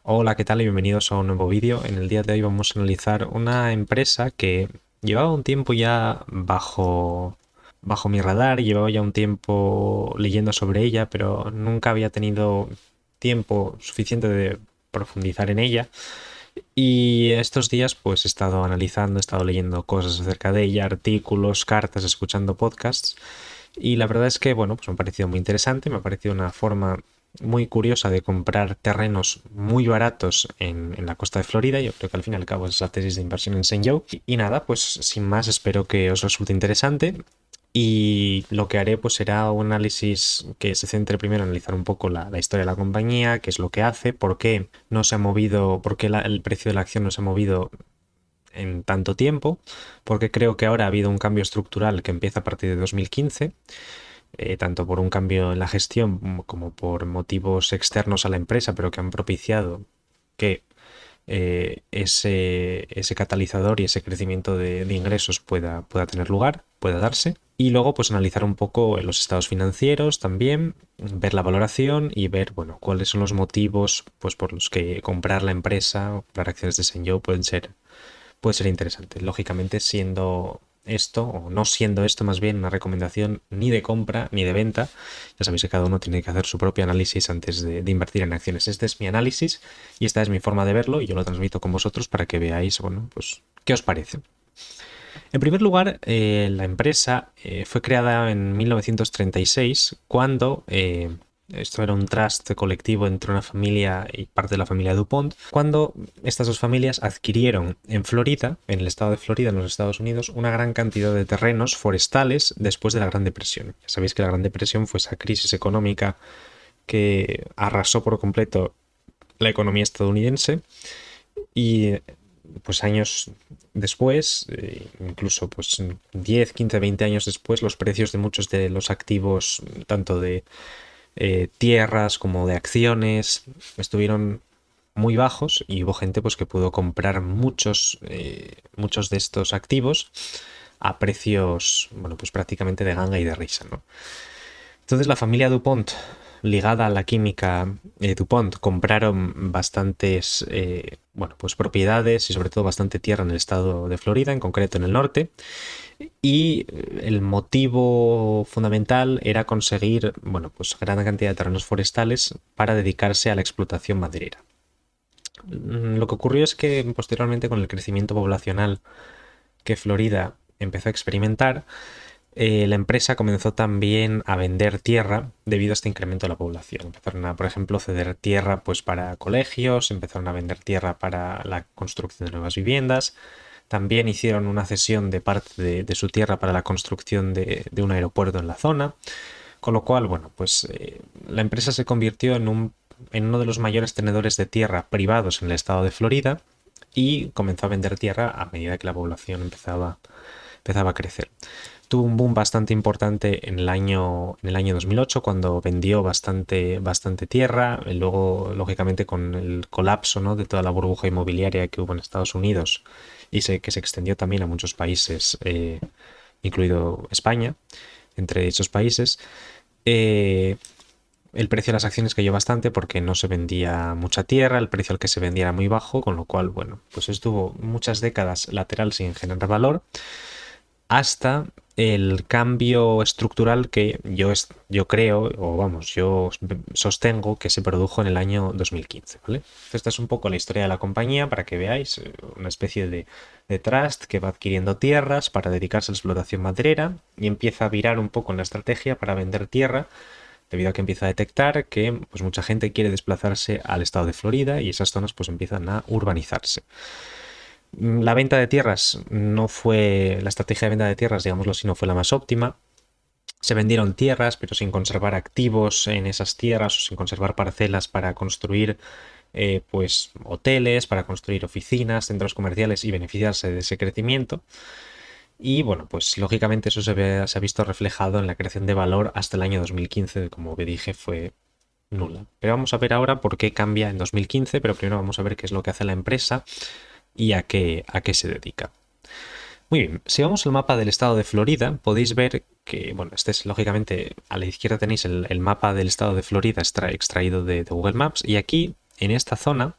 Hola, ¿qué tal? Y bienvenidos a un nuevo vídeo. En el día de hoy vamos a analizar una empresa que llevaba un tiempo ya bajo mi radar, llevaba ya un tiempo leyendo sobre ella, pero nunca había tenido tiempo suficiente de profundizar en ella. Y estos días pues he estado analizando, he estado leyendo cosas acerca de ella, artículos, cartas, escuchando podcasts. Y la verdad es que, bueno, pues me ha parecido muy interesante, me ha parecido una forma muy curiosa de comprar terrenos muy baratos en la costa de Florida. Yo creo que al fin y al cabo es la tesis de inversión en Saint Joe. Y nada, pues sin más espero que os resulte interesante. Y lo que haré pues será un análisis que se centre primero en analizar un poco la historia de la compañía, qué es lo que hace, por qué no se ha movido, por qué el precio de la acción no se ha movido en tanto tiempo, porque creo que ahora ha habido un cambio estructural que empieza a partir de 2015, tanto por un cambio en la gestión como por motivos externos a la empresa, pero que han propiciado que ese catalizador y ese crecimiento de ingresos pueda tener lugar, pueda darse. Y luego, pues analizar un poco los estados financieros también, ver la valoración y ver, bueno, cuáles son los motivos pues, por los que comprar la empresa o comprar acciones de Senyo puede ser interesante. Lógicamente, siendo esto, o no siendo esto más bien una recomendación ni de compra ni de venta, ya sabéis que cada uno tiene que hacer su propio análisis antes de invertir en acciones. Este es mi análisis y esta es mi forma de verlo y yo lo transmito con vosotros para que veáis, bueno, pues, ¿qué os parece? En primer lugar, la empresa fue creada en 1936 cuando esto era un trust colectivo entre una familia y parte de la familia DuPont, cuando estas dos familias adquirieron en Florida, en el estado de Florida, en los Estados Unidos, una gran cantidad de terrenos forestales después de la Gran Depresión. Ya sabéis que la Gran Depresión fue esa crisis económica que arrasó por completo la economía estadounidense y pues años después, incluso pues 10, 15, 20 años después, los precios de muchos de los activos, tanto de tierras como de acciones, estuvieron muy bajos y hubo gente pues que pudo comprar muchos de estos activos a precios, bueno, pues prácticamente de ganga y de risa, ¿no? Entonces la familia DuPont, ligada a la química DuPont, compraron bastantes bueno, pues propiedades y sobre todo bastante tierra en el estado de Florida, en concreto en el norte. Y el motivo fundamental era conseguir, bueno, pues gran cantidad de terrenos forestales para dedicarse a la explotación maderera. Lo que ocurrió es que posteriormente con el crecimiento poblacional que Florida empezó a experimentar, la empresa comenzó también a vender tierra debido a este incremento de la población. Empezaron a, por ejemplo, ceder tierra pues, para colegios, empezaron a vender tierra para la construcción de nuevas viviendas. También hicieron una cesión de parte de su tierra para la construcción de un aeropuerto en la zona. Con lo cual, bueno, pues la empresa se convirtió en uno de los mayores tenedores de tierra privados en el estado de Florida y comenzó a vender tierra a medida que la población empezaba a crecer. Tuvo un boom bastante importante en el año 2008 cuando vendió bastante tierra. Luego, lógicamente, con el colapso, ¿no?, de toda la burbuja inmobiliaria que hubo en Estados Unidos y que se extendió también a muchos países, incluido España, entre dichos países, eh, el precio de las acciones cayó bastante porque no se vendía mucha tierra, el precio al que se vendía era muy bajo, con lo cual, bueno, pues estuvo muchas décadas lateral sin generar valor hasta el cambio estructural que yo creo, o vamos, yo sostengo que se produjo en el año 2015, ¿vale? Esta es un poco la historia de la compañía para que veáis una especie de trust que va adquiriendo tierras para dedicarse a la explotación maderera y empieza a virar un poco en la estrategia para vender tierra debido a que empieza a detectar que pues, mucha gente quiere desplazarse al estado de Florida y esas zonas pues empiezan a urbanizarse. La venta de tierras no fue, la estrategia de venta de tierras, digámoslo así, no fue la más óptima. Se vendieron tierras, pero sin conservar activos en esas tierras o sin conservar parcelas para construir pues hoteles, para construir oficinas, centros comerciales y beneficiarse de ese crecimiento. Y bueno, pues lógicamente eso se ha visto reflejado en la creación de valor hasta el año 2015, como dije, fue nula. Pero vamos a ver ahora por qué cambia en 2015, pero primero vamos a ver qué es lo que hace la empresa y a qué se dedica. Muy bien, si vamos al mapa del estado de Florida, podéis ver que, bueno, este es lógicamente, a la izquierda tenéis el mapa del estado de Florida extraído de Google Maps y aquí en esta zona,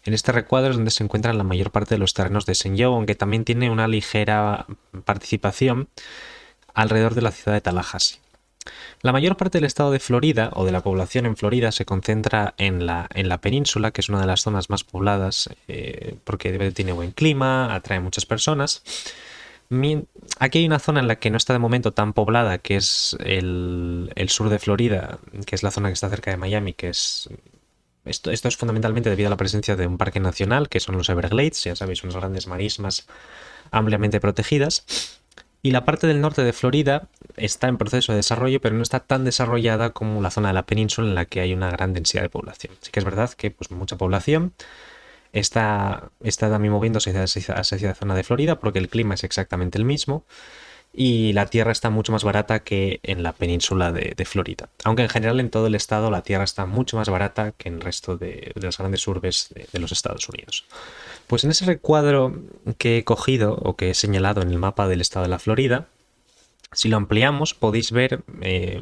en este recuadro es donde se encuentran la mayor parte de los terrenos de Senju, aunque también tiene una ligera participación alrededor de la ciudad de Tallahassee. La mayor parte del estado de Florida, o de la población en Florida, se concentra en la península, que es una de las zonas más pobladas, porque tiene buen clima, atrae muchas personas. Aquí hay una zona en la que no está de momento tan poblada, que es el sur de Florida, que es la zona que está cerca de Miami, que es... Esto es fundamentalmente debido a la presencia de un parque nacional, que son los Everglades, ya sabéis, unas grandes marismas ampliamente protegidas. Y la parte del norte de Florida está en proceso de desarrollo, pero no está tan desarrollada como la zona de la península en la que hay una gran densidad de población. Sí que es verdad que pues, mucha población está también moviéndose hacia la zona de Florida porque el clima es exactamente el mismo y la tierra está mucho más barata que en la península de Florida. Aunque en general en todo el estado la tierra está mucho más barata que en el resto de las grandes urbes de los Estados Unidos. Pues en ese recuadro que he cogido o que he señalado en el mapa del estado de la Florida, si lo ampliamos podéis ver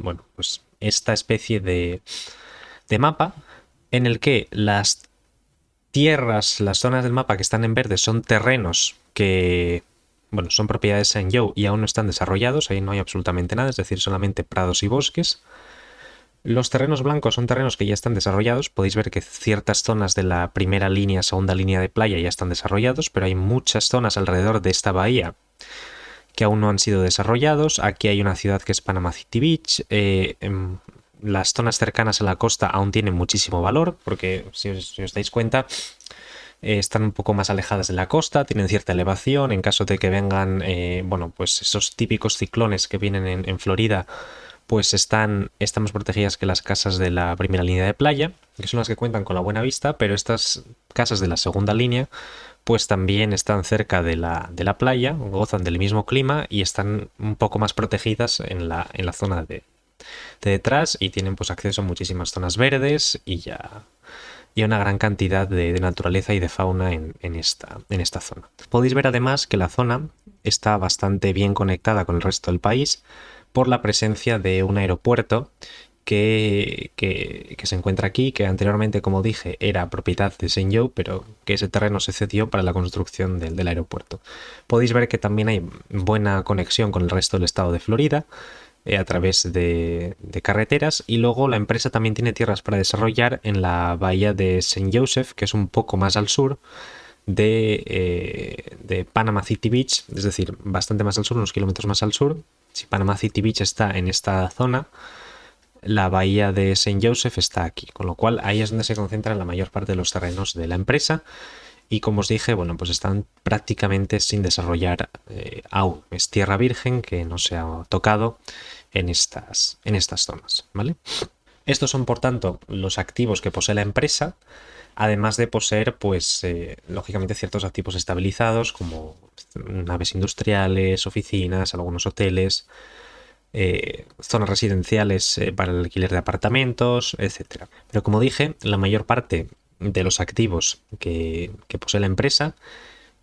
bueno, pues esta especie de mapa en el que las tierras, las zonas del mapa que están en verde son terrenos que, bueno, son propiedades de Senju y aún no están desarrollados, ahí no hay absolutamente nada, es decir, solamente prados y bosques. Los terrenos blancos son terrenos que ya están desarrollados, podéis ver que ciertas zonas de la primera línea, segunda línea de playa ya están desarrollados, pero hay muchas zonas alrededor de esta bahía que aún no han sido desarrollados. Aquí hay una ciudad que es Panama City Beach. Las zonas cercanas a la costa aún tienen muchísimo valor, porque si os dais cuenta, están un poco más alejadas de la costa, tienen cierta elevación. En caso de que vengan, bueno, pues esos típicos ciclones que vienen en Florida, pues están más protegidas que las casas de la primera línea de playa, que son las que cuentan con la buena vista, pero estas casas de la segunda línea pues también están cerca de la playa, gozan del mismo clima y están un poco más protegidas en la zona de detrás y tienen pues acceso a muchísimas zonas verdes y a una gran cantidad de naturaleza y de fauna en esta zona. Podéis ver además que la zona está bastante bien conectada con el resto del país por la presencia de un aeropuerto que se encuentra aquí, que anteriormente, como dije, era propiedad de Senju, pero que ese terreno se cedió para la construcción del aeropuerto. Podéis ver que también hay buena conexión con el resto del estado de Florida a través de carreteras, y luego la empresa también tiene tierras para desarrollar en la bahía de Saint Joseph, que es un poco más al sur de Panama City Beach, es decir, bastante más al sur, unos kilómetros más al sur. Si Panama City Beach está en esta zona, la bahía de Saint Joseph está aquí, con lo cual ahí es donde se concentran la mayor parte de los terrenos de la empresa. Y como os dije, bueno, pues están prácticamente sin desarrollar aún. Es tierra virgen que no se ha tocado en estas zonas, ¿vale? Estos son, por tanto, los activos que posee la empresa, además de poseer, pues, lógicamente, ciertos activos estabilizados, como naves industriales, oficinas, algunos hoteles, zonas residenciales para el alquiler de apartamentos, etc. Pero como dije, la mayor parte de los activos que posee la empresa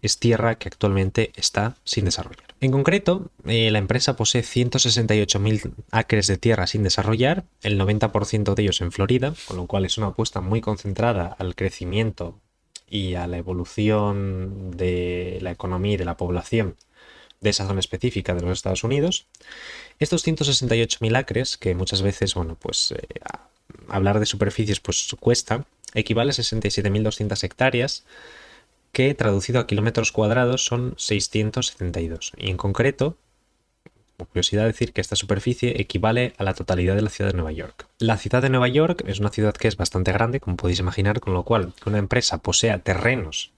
es tierra que actualmente está sin desarrollar. En concreto, la empresa posee 168.000 acres de tierra sin desarrollar, el 90% de ellos en Florida, con lo cual es una apuesta muy concentrada al crecimiento y a la evolución de la economía y de la población de esa zona específica de los Estados Unidos. Estos 168.000 acres, que muchas veces, bueno, pues hablar de superficies pues cuesta, equivale a 67.200 hectáreas, que traducido a kilómetros cuadrados son 672. Y en concreto, por curiosidad, decir que esta superficie equivale a la totalidad de la ciudad de Nueva York. La ciudad de Nueva York es una ciudad que es bastante grande, como podéis imaginar, con lo cual que una empresa posea terrenos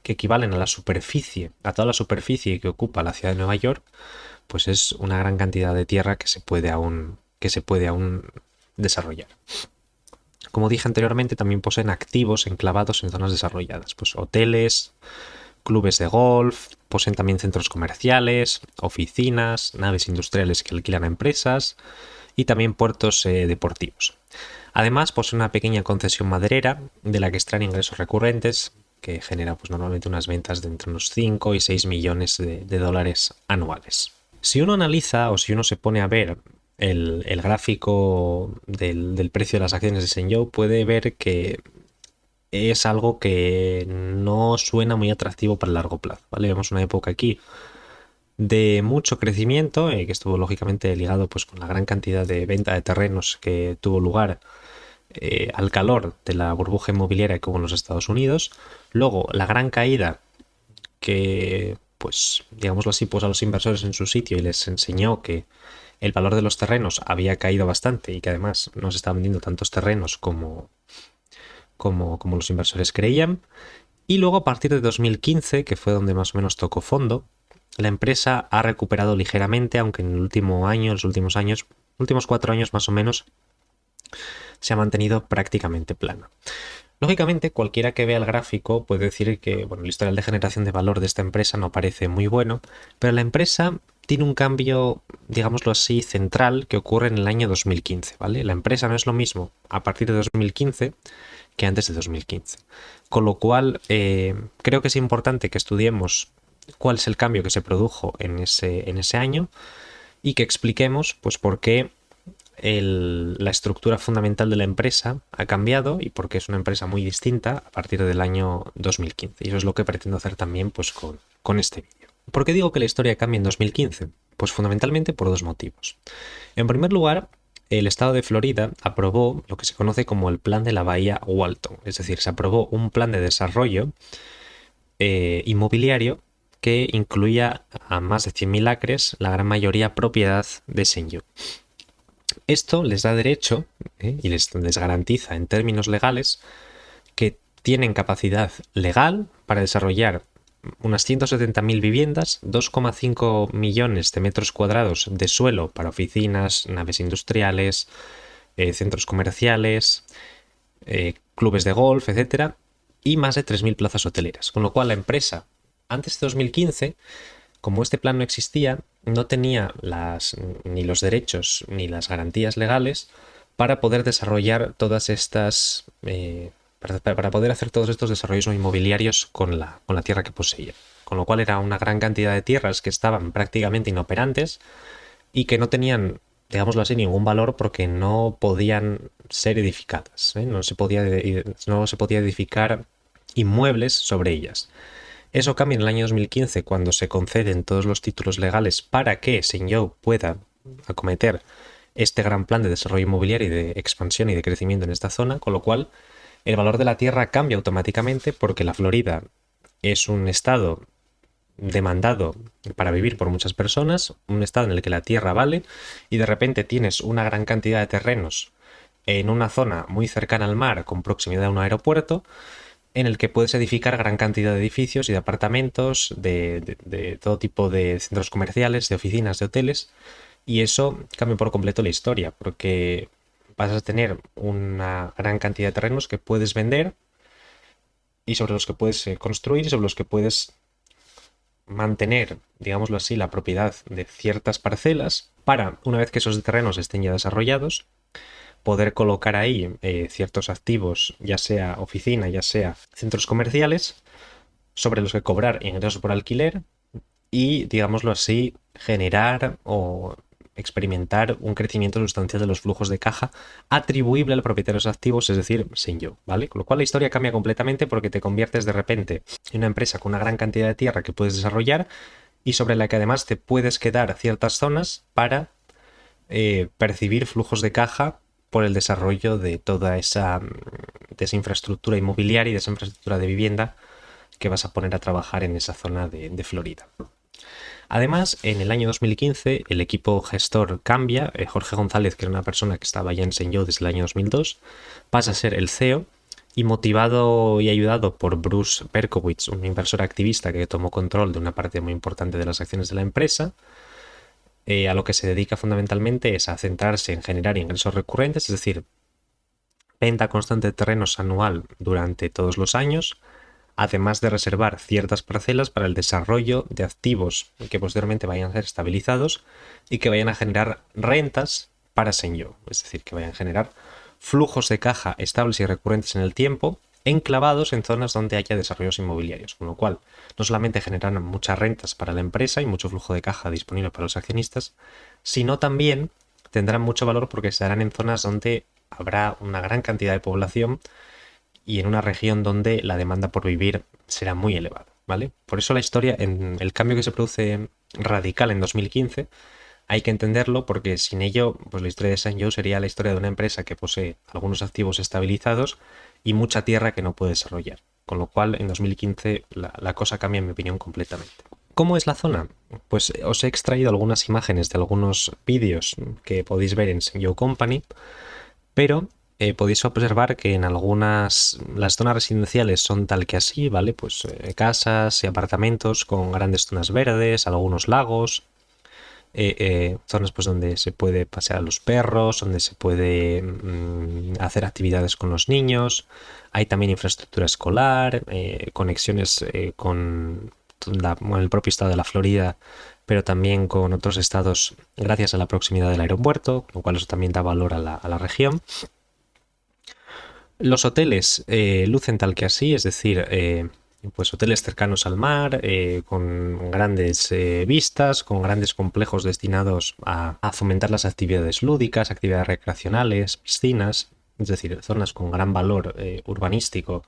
que equivalen a la superficie, a toda la superficie que ocupa la ciudad de Nueva York, pues es una gran cantidad de tierra que se puede aún desarrollar. Como dije anteriormente, también poseen activos enclavados en zonas desarrolladas, pues hoteles, clubes de golf, poseen también centros comerciales, oficinas, naves industriales que alquilan a empresas y también puertos deportivos. Además, posee una pequeña concesión maderera de la que extraen ingresos recurrentes que genera pues, normalmente unas ventas de entre unos 5 y 6 millones de dólares anuales. Si uno analiza o si uno se pone a ver el gráfico del precio de las acciones de Senju, puede ver que es algo que no suena muy atractivo para el largo plazo, ¿vale? Vemos una época aquí de mucho crecimiento, que estuvo lógicamente ligado pues con la gran cantidad de venta de terrenos que tuvo lugar al calor de la burbuja inmobiliaria que hubo en los Estados Unidos. Luego, la gran caída que, pues, digámoslo así, puso a los inversores en su sitio y les enseñó que el valor de los terrenos había caído bastante y que además no se estaban vendiendo tantos terrenos como los inversores creían. Y luego a partir de 2015, que fue donde más o menos tocó fondo, la empresa ha recuperado ligeramente, aunque en el último año, los últimos años, últimos 4 años más o menos, se ha mantenido prácticamente plana. Lógicamente, cualquiera que vea el gráfico puede decir que bueno, el historial de generación de valor de esta empresa no parece muy bueno, pero la empresa tiene un cambio, digámoslo así, central que ocurre en el año 2015, ¿vale? La empresa no es lo mismo a partir de 2015 que antes de 2015. Con lo cual, creo que es importante que estudiemos cuál es el cambio que se produjo en ese año y que expliquemos pues, por qué la estructura fundamental de la empresa ha cambiado y porque es una empresa muy distinta a partir del año 2015. Y eso es lo que pretendo hacer también pues, con este vídeo. ¿Por qué digo que la historia cambia en 2015? Pues fundamentalmente por dos motivos. En primer lugar, el estado de Florida aprobó lo que se conoce como el plan de la Bahía Walton, es decir, se aprobó un plan de desarrollo inmobiliario que incluía a más de 100.000 acres, la gran mayoría propiedad de Senju. Esto les da derecho y les garantiza en términos legales que tienen capacidad legal para desarrollar unas 170.000 viviendas, 2,5 millones de metros cuadrados de suelo para oficinas, naves industriales, centros comerciales, clubes de golf, etcétera, y más de 3.000 plazas hoteleras. Con lo cual la empresa, antes de 2015, como este plan no existía, no tenía ni los derechos ni las garantías legales para poder desarrollar todas estas, para poder hacer todos estos desarrollos inmobiliarios con la tierra que poseía. Con lo cual era una gran cantidad de tierras que estaban prácticamente inoperantes y que no tenían, digámoslo así, ningún valor porque no podían ser edificadas, ¿eh? No se podía edificar inmuebles sobre ellas. Eso cambia en el año 2015 cuando se conceden todos los títulos legales para que Senju pueda acometer este gran plan de desarrollo inmobiliario y de expansión y de crecimiento en esta zona, con lo cual el valor de la tierra cambia automáticamente porque la Florida es un estado demandado para vivir por muchas personas, un estado en el que la tierra vale y de repente tienes una gran cantidad de terrenos en una zona muy cercana al mar con proximidad a un aeropuerto en el que puedes edificar gran cantidad de edificios y de apartamentos, de todo tipo de centros comerciales, de oficinas, de hoteles, y eso cambia por completo la historia, porque vas a tener una gran cantidad de terrenos que puedes vender y sobre los que puedes construir y sobre los que puedes mantener, digámoslo así, la propiedad de ciertas parcelas para, una vez que esos terrenos estén ya desarrollados, poder colocar ahí ciertos activos, ya sea oficina, ya sea centros comerciales, sobre los que cobrar ingresos por alquiler y, digámoslo así, generar o experimentar un crecimiento sustancial de los flujos de caja atribuible al propietario de los activos, es decir, sin yo, ¿vale? Con lo cual la historia cambia completamente porque te conviertes de repente en una empresa con una gran cantidad de tierra que puedes desarrollar y sobre la que además te puedes quedar ciertas zonas para percibir flujos de caja por el desarrollo de toda esa infraestructura inmobiliaria y de esa infraestructura de vivienda que vas a poner a trabajar en esa zona de Florida. Además, en el año 2015 el equipo gestor cambia. Jorge González, que era una persona que estaba ya en Senju desde el año 2002, pasa a ser el CEO y motivado y ayudado por Bruce Berkowitz, un inversor activista que tomó control de una parte muy importante de las acciones de la empresa, a lo que se dedica fundamentalmente es a centrarse en generar ingresos recurrentes, es decir, venta constante de terrenos anual durante todos los años, además de reservar ciertas parcelas para el desarrollo de activos que posteriormente vayan a ser estabilizados y que vayan a generar rentas para Senju, es decir, que vayan a generar flujos de caja estables y recurrentes en el tiempo, enclavados en zonas donde haya desarrollos inmobiliarios, con lo cual no solamente generarán muchas rentas para la empresa y mucho flujo de caja disponible para los accionistas, sino también tendrán mucho valor porque se harán en zonas donde habrá una gran cantidad de población y en una región donde la demanda por vivir será muy elevada, ¿vale? Por eso la historia, en el cambio que se produce radical en 2015, hay que entenderlo porque sin ello, pues la historia de Sanyo sería la historia de una empresa que posee algunos activos estabilizados y mucha tierra que no puede desarrollar. Con lo cual, en 2015 la cosa cambia, en mi opinión, completamente. ¿Cómo es la zona? Pues os he extraído algunas imágenes de algunos vídeos que podéis ver en Sanyo Company, pero podéis observar que en algunas, las zonas residenciales son tal que así, ¿vale? Pues casas y apartamentos con grandes zonas verdes, algunos lagos, zonas pues donde se puede pasear a los perros, donde se puede hacer actividades con los niños. Hay también infraestructura escolar, conexiones con el propio estado de la Florida, pero también con otros estados gracias a la proximidad del aeropuerto, lo cual eso también da valor a la región. Los hoteles lucen tal que así, es decir, pues hoteles cercanos al mar, con grandes vistas, con grandes complejos destinados a fomentar las actividades lúdicas, actividades recreacionales, piscinas, es decir, zonas con gran valor urbanístico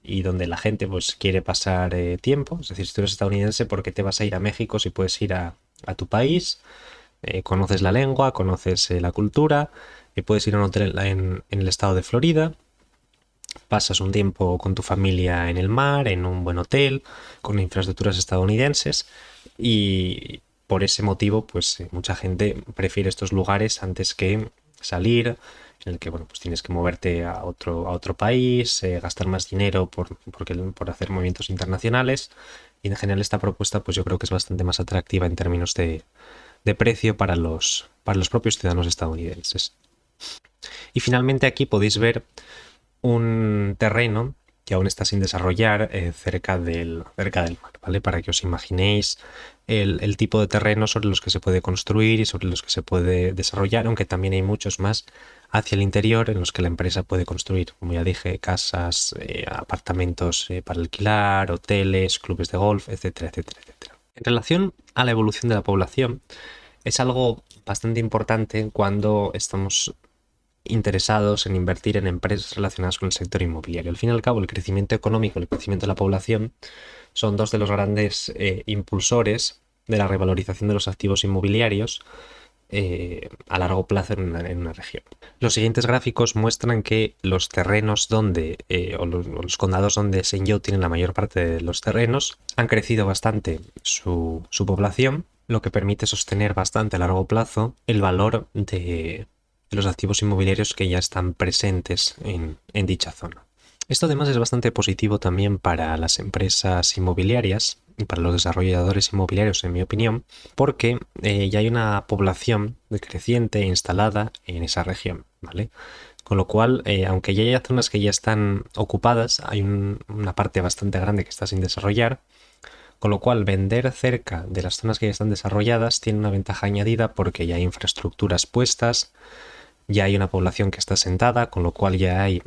y donde la gente pues quiere pasar tiempo. Es decir, si tú eres estadounidense, ¿por qué te vas a ir a México si puedes ir a tu país? Conoces la lengua, conoces la cultura, puedes ir a un hotel en el estado de Florida. Pasas un tiempo con tu familia en el mar, en un buen hotel, con infraestructuras estadounidenses y por ese motivo pues mucha gente prefiere estos lugares antes que salir, en el que bueno, pues tienes que moverte a otro país, gastar más dinero por hacer movimientos internacionales y en general esta propuesta pues yo creo que es bastante más atractiva en términos de precio para los propios ciudadanos estadounidenses. Y finalmente aquí podéis ver un terreno que aún está sin desarrollar cerca del mar, ¿vale? Para que os imaginéis el tipo de terreno sobre los que se puede construir y sobre los que se puede desarrollar, aunque también hay muchos más hacia el interior en los que la empresa puede construir, como ya dije, casas, apartamentos para alquilar, hoteles, clubes de golf, etcétera, etcétera, etcétera. En relación a la evolución de la población, es algo bastante importante cuando estamos interesados en invertir en empresas relacionadas con el sector inmobiliario. Al fin y al cabo, el crecimiento económico y el crecimiento de la población son dos de los grandes impulsores de la revalorización de los activos inmobiliarios a largo plazo en una región. Los siguientes gráficos muestran que los terrenos o los condados donde St. Joe tiene la mayor parte de los terrenos, han crecido bastante su población, lo que permite sostener bastante a largo plazo el valor de los activos inmobiliarios que ya están presentes en dicha zona. Esto además es bastante positivo también para las empresas inmobiliarias y para los desarrolladores inmobiliarios, en mi opinión, porque ya hay una población creciente instalada en esa región, ¿vale? Con lo cual, aunque ya haya zonas que ya están ocupadas, hay una parte bastante grande que está sin desarrollar, con lo cual vender cerca de las zonas que ya están desarrolladas tiene una ventaja añadida porque ya hay infraestructuras puestas, ya hay una población que está asentada, con lo cual ya hay,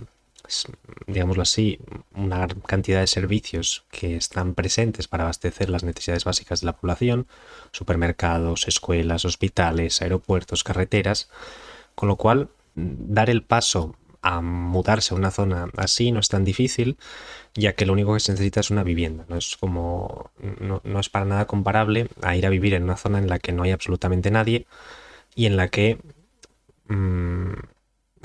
digámoslo así, una gran cantidad de servicios que están presentes para abastecer las necesidades básicas de la población, supermercados, escuelas, hospitales, aeropuertos, carreteras, con lo cual dar el paso a mudarse a una zona así no es tan difícil, ya que lo único que se necesita es una vivienda. No es para nada comparable a ir a vivir en una zona en la que no hay absolutamente nadie y en la que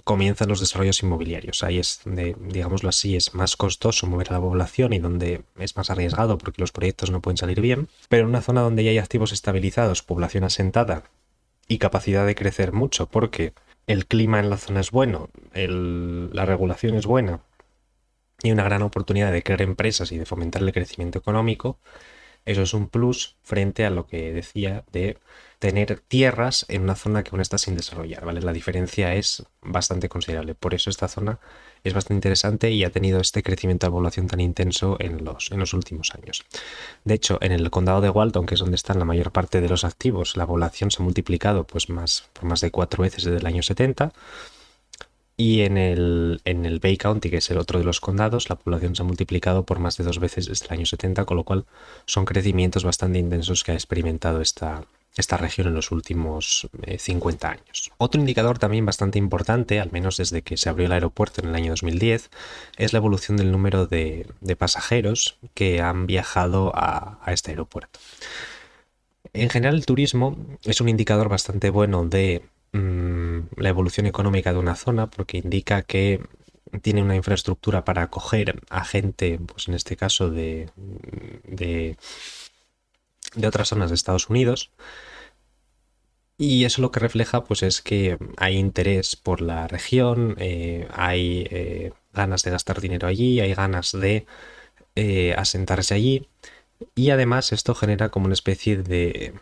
comienzan los desarrollos inmobiliarios. Ahí es donde, digámoslo así, es más costoso mover a la población y donde es más arriesgado porque los proyectos no pueden salir bien. Pero en una zona donde ya hay activos estabilizados, población asentada y capacidad de crecer mucho porque el clima en la zona es bueno, la regulación es buena y una gran oportunidad de crear empresas y de fomentar el crecimiento económico, eso es un plus frente a lo que decía de tener tierras en una zona que aún está sin desarrollar, ¿vale? La diferencia es bastante considerable. Por eso esta zona es bastante interesante y ha tenido este crecimiento de población tan intenso en los últimos años. De hecho, en el condado de Walton, que es donde están la mayor parte de los activos, la población se ha multiplicado pues por más de 4 veces desde el año 70. Y en el Bay County, que es el otro de los condados, la población se ha multiplicado por más de 2 veces desde el año 70, con lo cual son crecimientos bastante intensos que ha experimentado esta esta región en los últimos 50 años. Otro indicador también bastante importante, al menos desde que se abrió el aeropuerto en el año 2010, es la evolución del número de pasajeros que han viajado a este aeropuerto. En general, el turismo es un indicador bastante bueno de la evolución económica de una zona, porque indica que tiene una infraestructura para acoger a gente, pues en este caso de otras zonas de Estados Unidos. Y eso lo que refleja pues es que hay interés por la región, hay ganas de gastar dinero allí, hay ganas de asentarse allí, y además esto genera como una especie de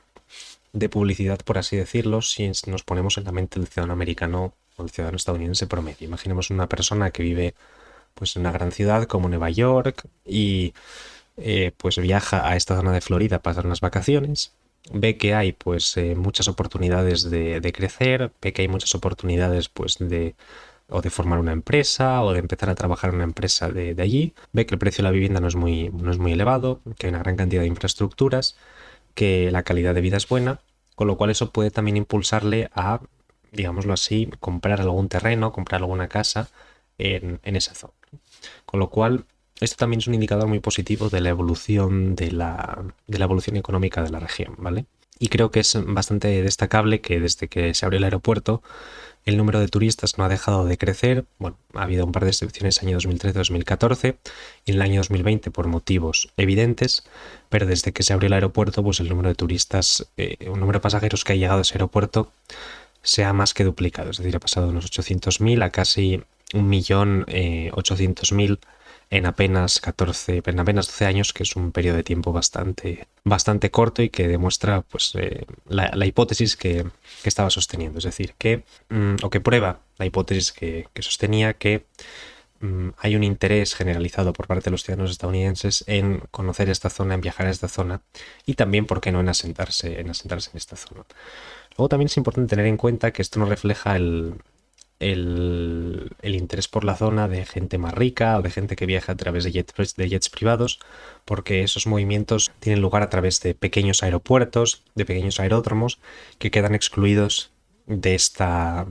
publicidad, por así decirlo, si nos ponemos en la mente del ciudadano americano o el ciudadano estadounidense promedio. Imaginemos una persona que vive pues en una gran ciudad como Nueva York y pues viaja a esta zona de Florida a pasar unas vacaciones, ve que hay pues muchas oportunidades de crecer, ve que hay muchas oportunidades pues o de formar una empresa o de empezar a trabajar en una empresa de allí, ve que el precio de la vivienda no es muy elevado, que hay una gran cantidad de infraestructuras, que la calidad de vida es buena, con lo cual eso puede también impulsarle a, digámoslo así, comprar algún terreno, comprar alguna casa en esa zona. Con lo cual, esto también es un indicador muy positivo de la evolución de la evolución económica de la región, ¿vale? Y creo que es bastante destacable que desde que se abrió el aeropuerto el número de turistas no ha dejado de crecer. Bueno, ha habido un par de excepciones en el año 2013-2014 y en el año 2020 por motivos evidentes, pero desde que se abrió el aeropuerto, pues el número de turistas, un número de pasajeros que ha llegado a ese aeropuerto se ha más que duplicado, es decir, ha pasado de unos 800.000 a casi 1.800.000 en apenas 12 años, que es un periodo de tiempo bastante corto y que demuestra pues, la hipótesis que estaba sosteniendo. Es decir, o que prueba la hipótesis que sostenía, que hay un interés generalizado por parte de los ciudadanos estadounidenses en conocer esta zona, en viajar a esta zona y también, ¿por qué no?, en asentarse en esta zona. Luego también es importante tener en cuenta que esto no refleja el interés por la zona de gente más rica o de gente que viaja a través de jets privados, porque esos movimientos tienen lugar a través de pequeños aeropuertos, de pequeños aeródromos que quedan excluidos de este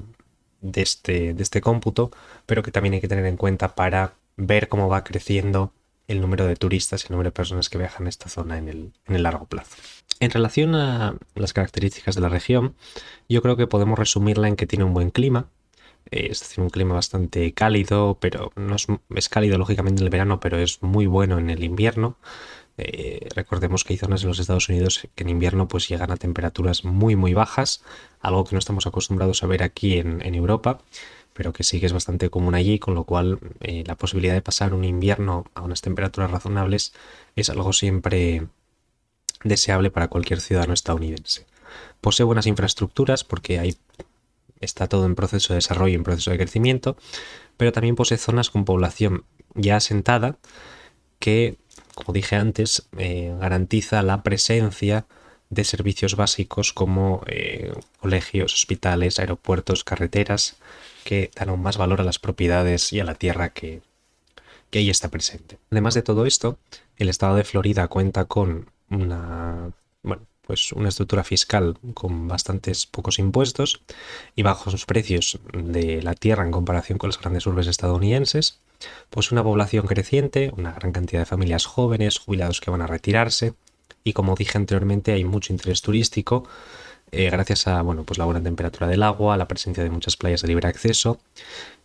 cómputo, pero que también hay que tener en cuenta para ver cómo va creciendo el número de turistas y el número de personas que viajan a esta zona en el largo plazo. En relación a las características de la región, yo creo que podemos resumirla en que tiene un buen clima, es decir, un clima bastante cálido, pero no es cálido lógicamente en el verano, pero es muy bueno en el invierno. Recordemos que hay zonas en los Estados Unidos que en invierno pues llegan a temperaturas muy bajas, algo que no estamos acostumbrados a ver aquí en Europa, pero que sí que es bastante común allí, con lo cual la posibilidad de pasar un invierno a unas temperaturas razonables es algo siempre deseable para cualquier ciudadano estadounidense. Posee buenas infraestructuras porque está todo en proceso de desarrollo y en proceso de crecimiento, pero también posee zonas con población ya asentada que, como dije antes, garantiza la presencia de servicios básicos como colegios, hospitales, aeropuertos, carreteras, que dan aún más valor a las propiedades y a la tierra que ahí está presente. Además de todo esto, el estado de Florida cuenta con pues una estructura fiscal con bastantes pocos impuestos y bajos precios de la tierra en comparación con las grandes urbes estadounidenses, pues una población creciente, una gran cantidad de familias jóvenes, jubilados que van a retirarse y, como dije anteriormente, hay mucho interés turístico gracias a pues la buena temperatura del agua, la presencia de muchas playas de libre acceso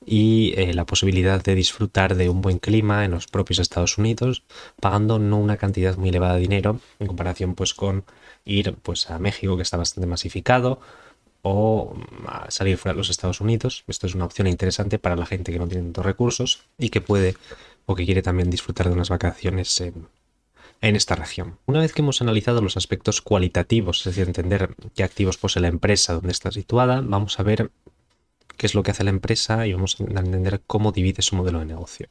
y la posibilidad de disfrutar de un buen clima en los propios Estados Unidos, pagando no una cantidad muy elevada de dinero en comparación pues con ir pues a México, que está bastante masificado, o a salir fuera de los Estados Unidos. Esto es una opción interesante para la gente que no tiene tantos recursos y que puede o que quiere también disfrutar de unas vacaciones en esta región. Una vez que hemos analizado los aspectos cualitativos, es decir, entender qué activos posee la empresa, dónde está situada, vamos a ver qué es lo que hace la empresa y vamos a entender cómo divide su modelo de negocio.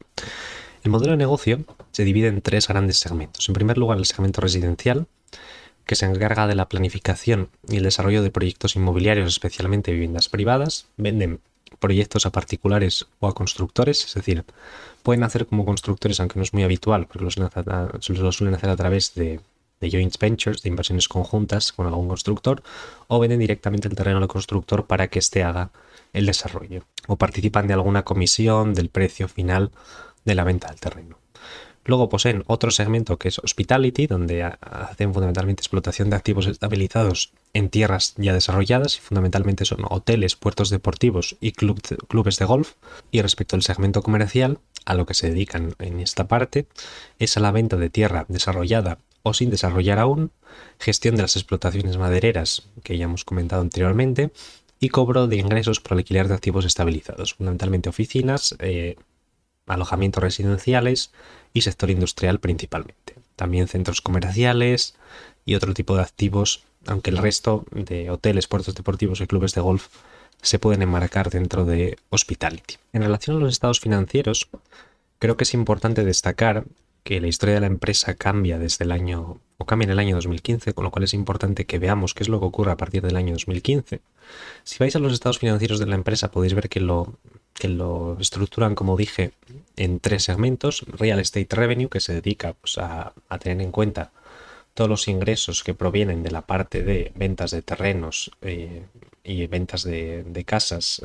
El modelo de negocio se divide en tres grandes segmentos. En primer lugar, el segmento residencial, que se encarga de la planificación y el desarrollo de proyectos inmobiliarios, especialmente viviendas privadas. Venden proyectos a particulares o a constructores, es decir, pueden hacer como constructores, aunque no es muy habitual, porque lo suelen hacer a través de joint ventures, de inversiones conjuntas con algún constructor, o venden directamente el terreno al constructor para que éste haga el desarrollo, o participan de alguna comisión del precio final de la venta del terreno. Luego poseen otro segmento que es Hospitality, donde hacen fundamentalmente explotación de activos estabilizados en tierras ya desarrolladas, y fundamentalmente son hoteles, puertos deportivos y clubes de golf. Y respecto al segmento comercial, a lo que se dedican en esta parte es a la venta de tierra desarrollada o sin desarrollar aún, gestión de las explotaciones madereras que ya hemos comentado anteriormente, y cobro de ingresos por alquiler de activos estabilizados, fundamentalmente oficinas, alojamientos residenciales y sector industrial principalmente. También centros comerciales y otro tipo de activos, aunque el resto de hoteles, puertos deportivos y clubes de golf se pueden enmarcar dentro de Hospitality. En relación a los estados financieros, creo que es importante destacar que la historia de la empresa cambia desde el año, o cambia en el año 2015, con lo cual es importante que veamos qué es lo que ocurre a partir del año 2015. Si vais a los estados financieros de la empresa podéis ver que lo estructuran, como dije, en 3 segmentos. Real Estate Revenue, que se dedica pues, a tener en cuenta todos los ingresos que provienen de la parte de ventas de terrenos y ventas de casas,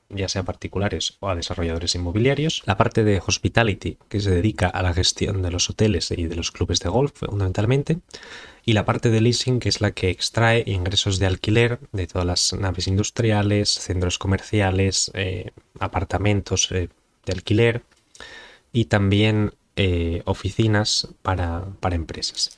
ya sea particulares o a desarrolladores inmobiliarios. La parte de Hospitality, que se dedica a la gestión de los hoteles y de los clubes de golf, fundamentalmente. Y la parte de leasing, que es la que extrae ingresos de alquiler de todas las naves industriales, centros comerciales, apartamentos de alquiler y también oficinas para empresas.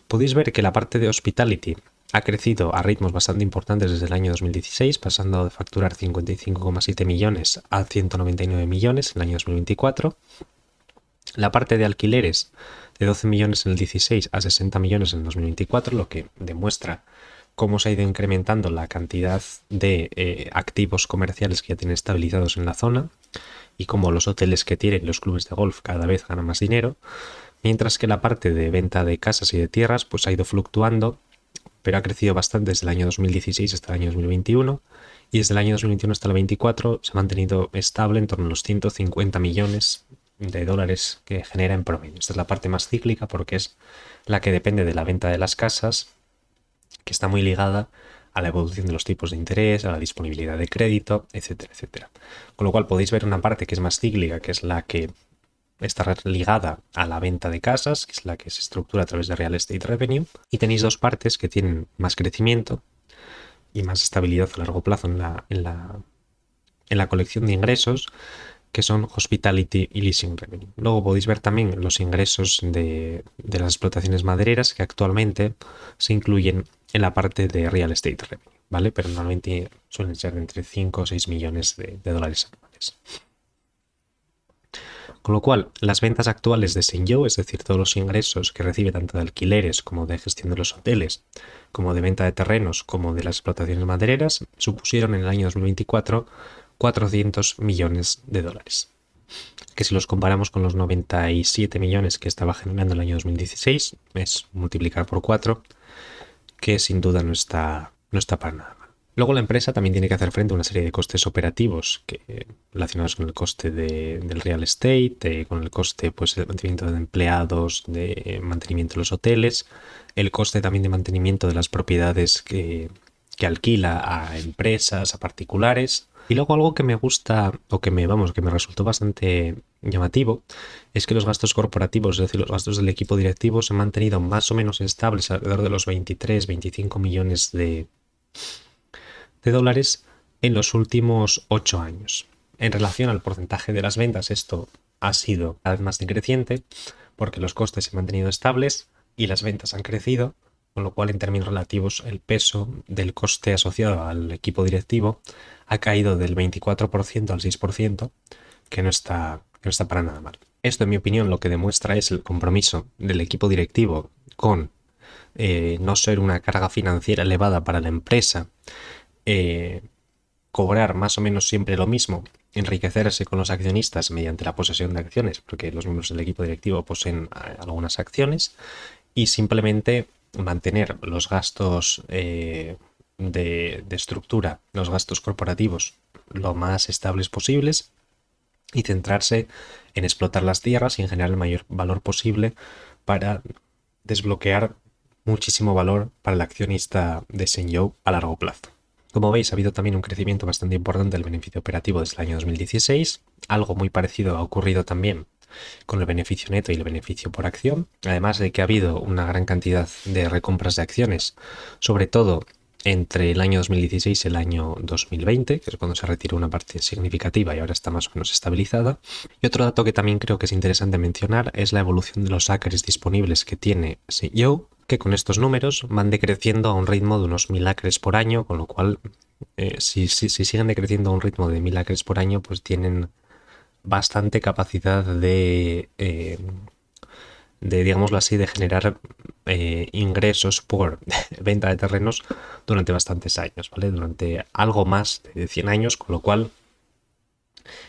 Podéis ver que la parte de Hospitality ha crecido a ritmos bastante importantes desde el año 2016, pasando de facturar 55,7 millones a 199 millones en el año 2024. La parte de alquileres de 12 millones en el 16 a 60 millones en el 2024, lo que demuestra cómo se ha ido incrementando la cantidad de activos comerciales que ya tienen estabilizados en la zona y cómo los hoteles que tienen los clubes de golf cada vez ganan más dinero, mientras que la parte de venta de casas y de tierras pues ha ido fluctuando, pero ha crecido bastante desde el año 2016 hasta el año 2021, y desde el año 2021 hasta el 2024 se ha mantenido estable en torno a los 150 millones de dólares que genera en promedio. Esta es la parte más cíclica porque es la que depende de la venta de las casas, que está muy ligada a la evolución de los tipos de interés, a la disponibilidad de crédito, etcétera, etcétera. Con lo cual podéis ver una parte que es más cíclica, que es la que está ligada a la venta de casas, que es la que se estructura a través de Real Estate Revenue, y tenéis 2 partes que tienen más crecimiento y más estabilidad a largo plazo en la colección de ingresos, que son Hospitality y Leasing Revenue. Luego podéis ver también los ingresos de las explotaciones madereras, que actualmente se incluyen en la parte de Real Estate Revenue, ¿vale? Pero normalmente suelen ser entre 5 o 6 millones de dólares anuales. Con lo cual, las ventas actuales de Senyo, es decir, todos los ingresos que recibe tanto de alquileres como de gestión de los hoteles, como de venta de terrenos, como de las explotaciones madereras, supusieron en el año 2024 400 millones de dólares. Que si los comparamos con los 97 millones que estaba generando en el año 2016, es multiplicar por 4, que sin duda no está para nada mal. Luego la empresa también tiene que hacer frente a una serie de costes operativos relacionados con el coste del real estate, con el coste pues, de mantenimiento de empleados, de mantenimiento de los hoteles, el coste también de mantenimiento de las propiedades que alquila a empresas, a particulares. Y luego algo que me gusta, o que me resultó bastante llamativo, es que los gastos corporativos, es decir, los gastos del equipo directivo, se han mantenido más o menos estables alrededor de los 23-25 millones de dólares en los últimos 8 años. En relación al porcentaje de las ventas, esto ha sido cada vez más decreciente porque los costes se han mantenido estables y las ventas han crecido, con lo cual en términos relativos el peso del coste asociado al equipo directivo ha caído del 24% al 6%, que no está para nada mal. Esto, en mi opinión, lo que demuestra es el compromiso del equipo directivo con no ser una carga financiera elevada para la empresa, cobrar más o menos siempre lo mismo, enriquecerse con los accionistas mediante la posesión de acciones, porque los miembros del equipo directivo poseen algunas acciones, y simplemente mantener los gastos de estructura, los gastos corporativos, lo más estables posibles y centrarse en explotar las tierras y en generar el mayor valor posible para desbloquear muchísimo valor para el accionista de Shenzhou a largo plazo. Como veis, ha habido también un crecimiento bastante importante del beneficio operativo desde el año 2016. Algo muy parecido ha ocurrido también con el beneficio neto y el beneficio por acción, además de que ha habido una gran cantidad de recompras de acciones, sobre todo entre el año 2016 y el año 2020, que es cuando se retiró una parte significativa y ahora está más o menos estabilizada. Y otro dato que también creo que es interesante mencionar es la evolución de los acres disponibles que tiene Shenzhou, que con estos números van decreciendo a un ritmo de unos 1000 acres por año, con lo cual si siguen decreciendo a un ritmo de 1000 acres por año, pues tienen bastante capacidad de digámoslo así, de generar ingresos por venta de terrenos durante bastantes años, ¿vale? Durante algo más de 100 años, con lo cual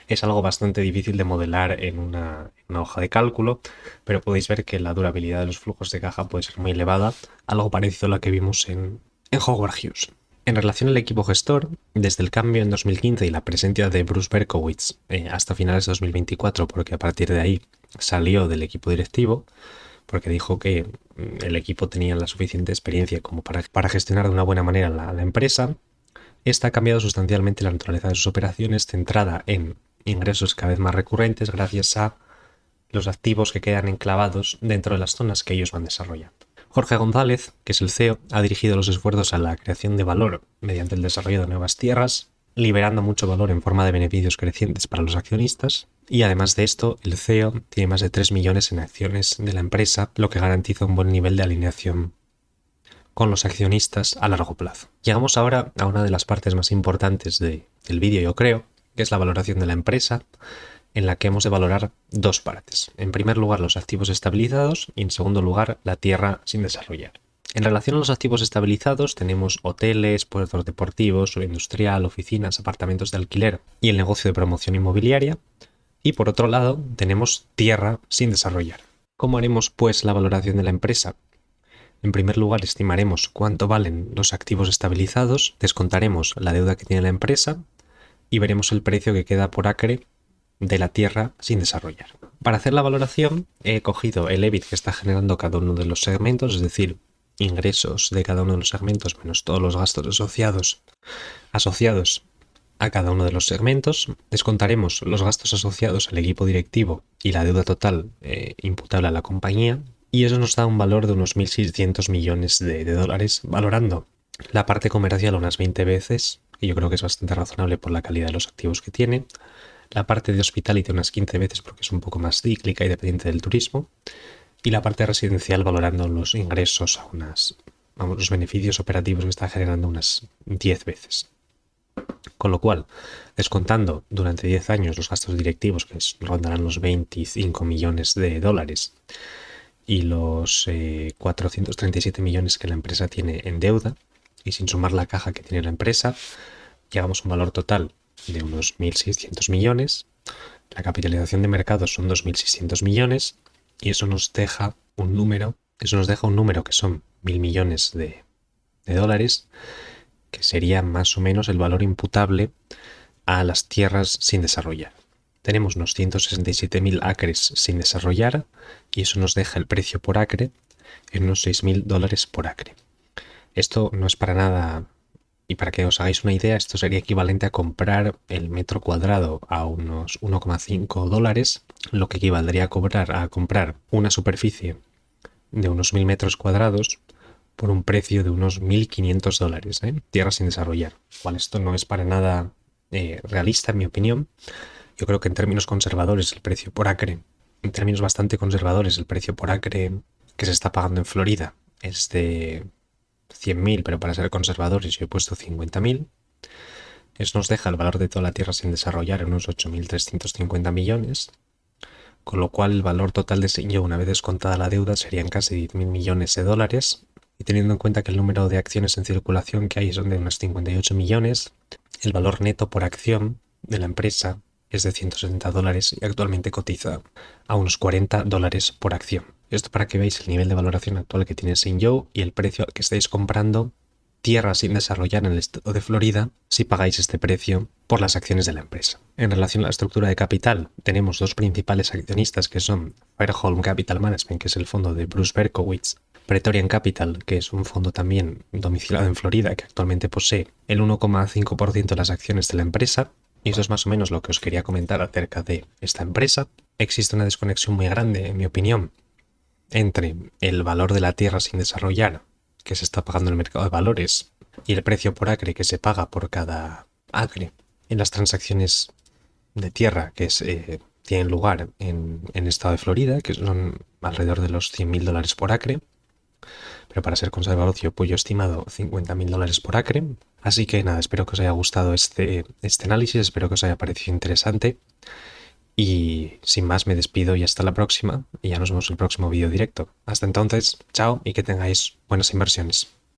es algo bastante difícil de modelar en una hoja de cálculo, pero podéis ver que la durabilidad de los flujos de caja puede ser muy elevada, algo parecido a la que vimos en Howard Hughes. En relación al equipo gestor, desde el cambio en 2015 y la presencia de Bruce Berkowitz hasta finales de 2024, porque a partir de ahí salió del equipo directivo, porque dijo que el equipo tenía la suficiente experiencia como para gestionar de una buena manera la empresa, esta ha cambiado sustancialmente la naturaleza de sus operaciones, centrada en ingresos cada vez más recurrentes gracias a los activos que quedan enclavados dentro de las zonas que ellos van desarrollando. Jorge González, que es el CEO, ha dirigido los esfuerzos a la creación de valor mediante el desarrollo de nuevas tierras, liberando mucho valor en forma de beneficios crecientes para los accionistas. Y además de esto, el CEO tiene más de 3 millones en acciones de la empresa, lo que garantiza un buen nivel de alineación con los accionistas a largo plazo. Llegamos ahora a una de las partes más importantes del vídeo, yo creo, que es la valoración de la empresa, en la que hemos de valorar dos partes. En primer lugar, los activos estabilizados y en segundo lugar, la tierra sin desarrollar. En relación a los activos estabilizados, tenemos hoteles, puertos deportivos, suelo industrial, oficinas, apartamentos de alquiler y el negocio de promoción inmobiliaria. Y por otro lado, tenemos tierra sin desarrollar. ¿Cómo haremos, pues, la valoración de la empresa? En primer lugar, estimaremos cuánto valen los activos estabilizados, descontaremos la deuda que tiene la empresa y veremos el precio que queda por acre de la tierra sin desarrollar. Para hacer la valoración he cogido el EBIT que está generando cada uno de los segmentos, es decir, ingresos de cada uno de los segmentos menos todos los gastos asociados a cada uno de los segmentos. Descontaremos los gastos asociados al equipo directivo y la deuda total imputable a la compañía y eso nos da un valor de unos 1.600 millones de dólares, valorando la parte comercial unas 20 veces, que yo creo que es bastante razonable por la calidad de los activos que tiene, la parte de hospitality unas 15 veces porque es un poco más cíclica y dependiente del turismo, y la parte residencial valorando los ingresos a los beneficios operativos que está generando unas 10 veces. Con lo cual, descontando durante 10 años los gastos directivos, que rondarán los 25 millones de dólares, y los 437 millones que la empresa tiene en deuda, y sin sumar la caja que tiene la empresa, llegamos a un valor total de unos 1.600 millones. La capitalización de mercado son 2.600 millones, y eso nos deja un número que son 1.000 millones de dólares, que sería más o menos el valor imputable a las tierras sin desarrollar. Tenemos unos 167.000 acres sin desarrollar y eso nos deja el precio por acre en unos $6.000 por acre. Esto no es para nada, y para que os hagáis una idea, esto sería equivalente a comprar el metro cuadrado a unos $1,5, lo que equivaldría a comprar una superficie de unos 1.000 metros cuadrados por un precio de unos $1.500, tierra sin desarrollar. Cual esto no es para nada realista, en mi opinión. Yo creo que en términos conservadores el precio por acre, en términos bastante conservadores, el precio por acre que se está pagando en Florida es de 100.000, pero para ser conservadores yo he puesto 50.000. Eso nos deja el valor de toda la tierra sin desarrollar en unos 8.350 millones, con lo cual el valor total de Shenzhou una vez descontada la deuda serían casi 10.000 millones de dólares. Y teniendo en cuenta que el número de acciones en circulación que hay son de unos 58 millones, el valor neto por acción de la empresa es de $160 y actualmente cotiza a unos $40 por acción. Esto para que veáis el nivel de valoración actual que tiene Shenzhou y el precio al que estáis comprando tierra sin desarrollar en el estado de Florida si pagáis este precio por las acciones de la empresa. En relación a la estructura de capital, tenemos dos principales accionistas que son Fairholme Capital Management, que es el fondo de Bruce Berkowitz, Praetorian Capital, que es un fondo también domiciliado en Florida, que actualmente posee el 1,5% de las acciones de la empresa. Y eso es más o menos lo que os quería comentar acerca de esta empresa. Existe una desconexión muy grande, en mi opinión, entre el valor de la tierra sin desarrollar que se está pagando en el mercado de valores y el precio por acre que se paga por cada acre en las transacciones de tierra que tienen lugar en el estado de Florida, que son alrededor de los $100.000 por acre, pero para ser conservador yo apoyo estimado $50.000 por acre. Así que nada, espero que os haya gustado este análisis, espero que os haya parecido interesante y sin más me despido y hasta la próxima y ya nos vemos en el próximo vídeo directo. Hasta entonces, chao y que tengáis buenas inversiones.